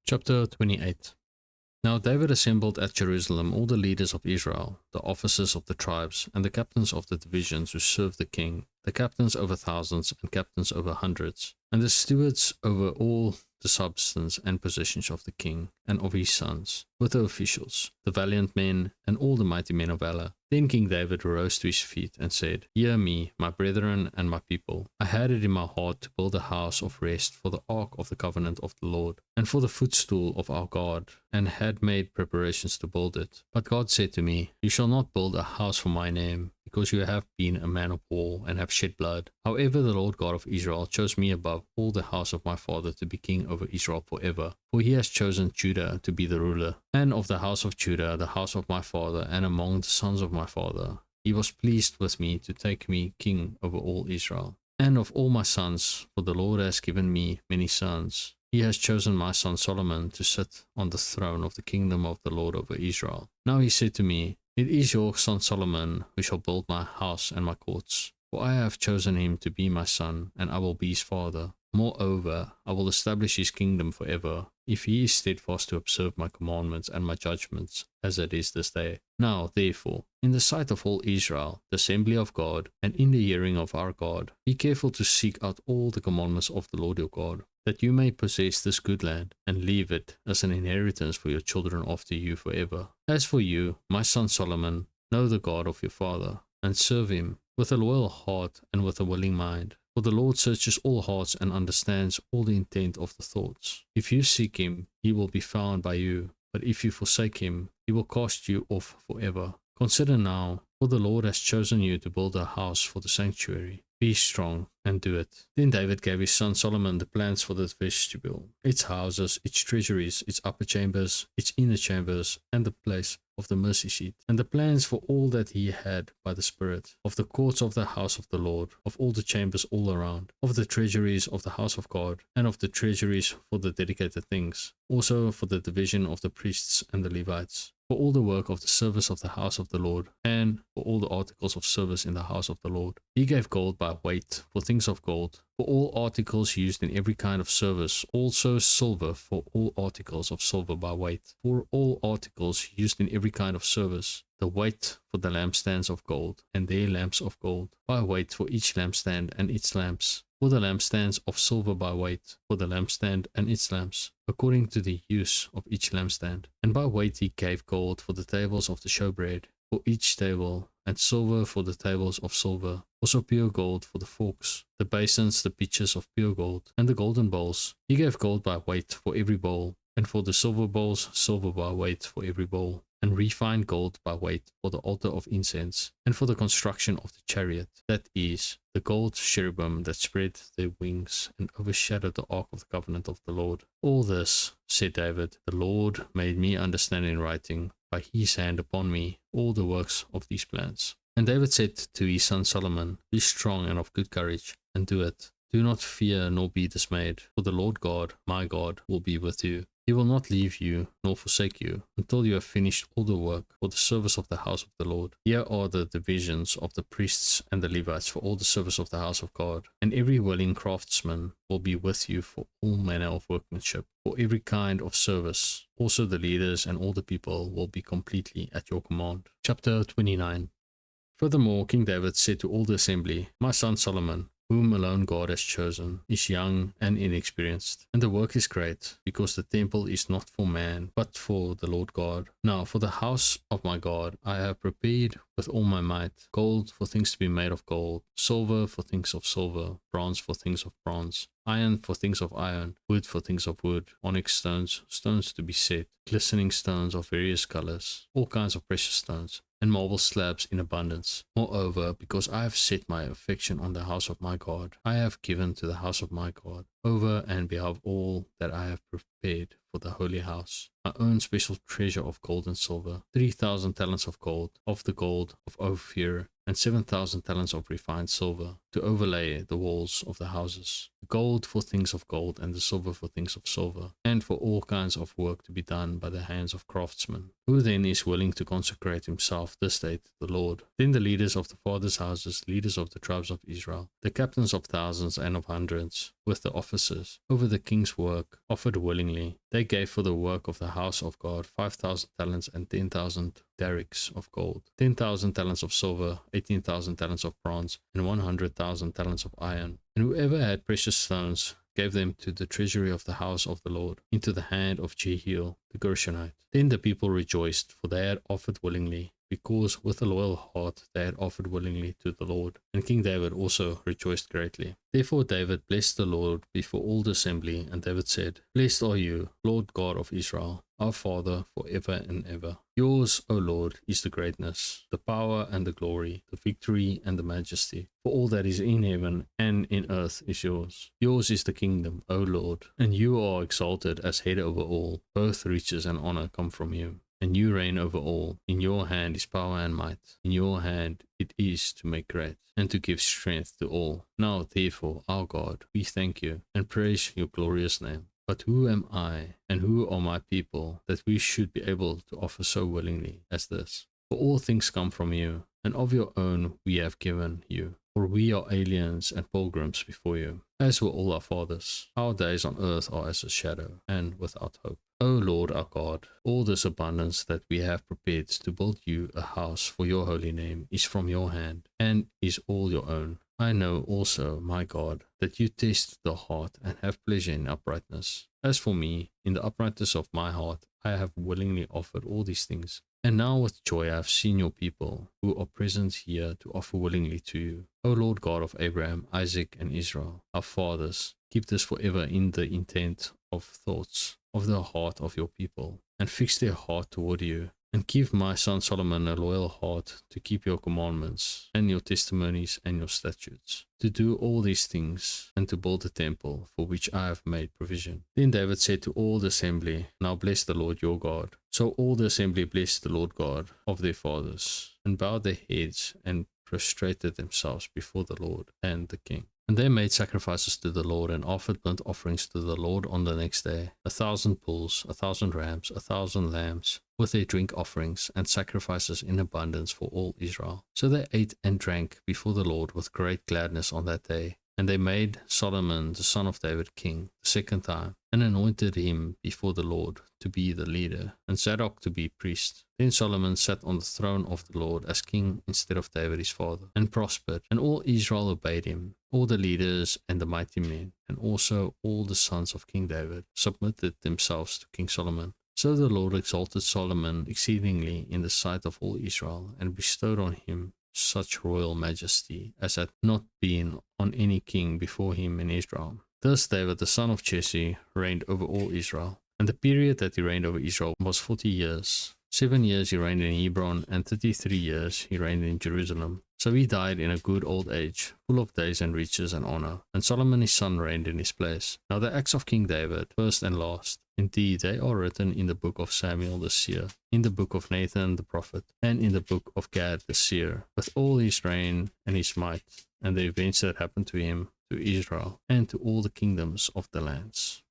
Chapter 28. Now David assembled at Jerusalem all the leaders of Israel, the officers of the tribes, and the captains of the divisions who served the king, the captains over thousands and captains over hundreds, and the stewards over all the substance and possessions of the king and of his sons, with the officials, the valiant men, and all the mighty men of valor. Then King David rose to his feet and said, Hear me, my brethren and my people. I had it in my heart to build a house of rest for the ark of the covenant of the Lord, and for the footstool of our God, and had made preparations to build it. But God said to me, You shall not build a house for my name, because you have been a man of war and have shed blood. However, the Lord God of Israel chose me above all the house of my father to be king over Israel forever. For he has chosen Judah to be the ruler, and of the house of Judah, the house of my father, and among the sons of my father. He was pleased with me to take me king over all Israel. And of all my sons, for the Lord has given me many sons, he has chosen my son Solomon to sit on the throne of the kingdom of the Lord over Israel. Now he said to me, It is your son Solomon who shall build my house and my courts. For I have chosen him to be my son, and I will be his father. Moreover, I will establish his kingdom forever, if he is steadfast to observe my commandments and my judgments, as it is this day. Now, therefore, in the sight of all Israel, the assembly of God, and in the hearing of our God, be careful to seek out all the commandments of the Lord your God, that you may possess this good land, and leave it as an inheritance for your children after you forever. As for you, my son Solomon, know the God of your father, and serve him with a loyal heart and with a willing mind. For the Lord searches all hearts and understands all the intent of the thoughts. If you seek him, he will be found by you, but if you forsake him, he will cast you off forever. Consider now, for the Lord has chosen you to build a house for the sanctuary. Be strong and do it. Then David gave his son Solomon the plans for the vestibule, its houses, its treasuries, its upper chambers, its inner chambers, and the place of the mercy seat, and the plans for all that he had by the Spirit, of the courts of the house of the Lord, of all the chambers all around, of the treasuries of the house of God, and of the treasuries for the dedicated things, also for the division of the priests and the Levites, for all the work of the service of the house of the Lord, and for all the articles of service in the house of the Lord. He gave gold by weight for things of gold, for all articles used in every kind of service, also silver for all articles of silver by weight, for all articles used in every kind of service, the weight for the lampstands of gold, and their lamps of gold, by weight for each lampstand and its lamps, for the lampstands of silver by weight, for the lampstand and its lamps, according to the use of each lampstand. And by weight he gave gold for the tables of the showbread, for each table, and silver for the tables of silver, also pure gold for the forks, the basins, the pitchers of pure gold, and the golden bowls. He gave gold by weight for every bowl, and for the silver bowls, silver by weight for every bowl, and refined gold by weight for the altar of incense, and for the construction of the chariot, that is, the gold cherubim that spread their wings and overshadowed the ark of the covenant of the Lord. All this, said David, the Lord made me understand in writing, by his hand upon me, all the works of these plans. And David said to his son Solomon, Be strong and of good courage, and do it. Do not fear nor be dismayed, for the Lord God, my God, will be with you. He will not leave you nor forsake you until you have finished all the work for the service of the house of the Lord. Here are the divisions of the priests and the Levites for all the service of the house of God. And every willing craftsman will be with you for all manner of workmanship, for every kind of service. Also the leaders and all the people will be completely at your command. Chapter 29. Furthermore, King David said to all the assembly, My son Solomon, whom alone God has chosen, is young and inexperienced, and the work is great, because the temple is not for man, but for the Lord God. Now, for the house of my God, I have prepared with all my might, gold for things to be made of gold, silver for things of silver, bronze for things of bronze, iron for things of iron, wood for things of wood, onyx stones, stones to be set, glistening stones of various colors, all kinds of precious stones, and marble slabs in abundance. Moreover, because I have set my affection on the house of my God, I have given to the house of my God, over and above all that I have prepared for the holy house, my own special treasure of gold and silver, 3,000 talents of gold, of the gold of Ophir, and 7,000 talents of refined silver, to overlay the walls of the houses, the gold for things of gold, and the silver for things of silver, and for all kinds of work to be done by the hands of craftsmen. Who then is willing to consecrate himself this day to the Lord? Then the leaders of the fathers' houses, leaders of the tribes of Israel, the captains of thousands and of hundreds, with the officers over the king's work offered willingly. They gave for the work of the house of God 5,000 talents and 10,000 darics of gold, 10,000 talents of silver, 18,000 talents of bronze, and 100,000 talents of iron. And whoever had precious stones gave them to the treasury of the house of the Lord, into the hand of Jehiel the Gershonite. Then the people rejoiced, for they had offered willingly, because with a loyal heart they had offered willingly to the Lord. And King David also rejoiced greatly. Therefore David blessed the Lord before all the assembly, and David said, Blessed are you, Lord God of Israel, our Father, for ever and ever. Yours, O Lord, is the greatness, the power and the glory, the victory and the majesty. For all that is in heaven and in earth is yours. Yours is the kingdom, O Lord, and you are exalted as head over all. Both riches and honor come from you, and you reign over all. In your hand is power and might. In your hand it is to make great and to give strength to all. Now, therefore, our God, we thank you and praise your glorious name. But who am I, and who are my people, that we should be able to offer so willingly as this? For all things come from you, and of your own we have given you. For we are aliens and pilgrims before you, as were all our fathers. Our days on earth are as a shadow, and without hope. O Lord our God, all this abundance that we have prepared to build you a house for your holy name is from your hand, and is all your own. I know also, my God, that you test the heart and have pleasure in uprightness. As for me, in the uprightness of my heart, I have willingly offered all these things. And now with joy I have seen your people, who are present here, to offer willingly to you. O Lord God of Abraham, Isaac, and Israel, our fathers, keep this forever in the intent of thoughts of the heart of your people, and fix their heart toward you. And give my son Solomon a loyal heart to keep your commandments and your testimonies and your statutes, to do all these things and to build the temple for which I have made provision. Then David said to all the assembly, Now bless the Lord your God. So all the assembly blessed the Lord God of their fathers, and bowed their heads and prostrated themselves before the Lord and the king. And they made sacrifices to the Lord and offered burnt offerings to the Lord on the next day, 1,000 bulls, 1,000 rams, 1,000 lambs, with their drink offerings and sacrifices in abundance for all Israel. So they ate and drank before the Lord with great gladness on that day. And they made Solomon the son of David king the second time, and anointed him before the Lord to be the leader, and Zadok to be priest. Then Solomon sat on the throne of the Lord as king instead of David his father, and prospered, and all Israel obeyed him. All the leaders and the mighty men, and also all the sons of King David, submitted themselves to King Solomon. So the Lord exalted Solomon exceedingly in the sight of all Israel, and bestowed on him such royal majesty as had not been on any king before him in Israel. Thus David the son of Jesse reigned over all Israel. And the period that he reigned over Israel was 40 years. 7 years he reigned in Hebron, and 33 years he reigned in Jerusalem. So he died in a good old age, full of days and riches and honor. And Solomon his son reigned in his place. Now the acts of King David, first and last, indeed they are written in the book of Samuel the seer, in the book of Nathan the prophet, and in the book of Gad the seer, with all his reign and his might, and the events that happened to him, to Israel, and to all the kingdoms of the lands.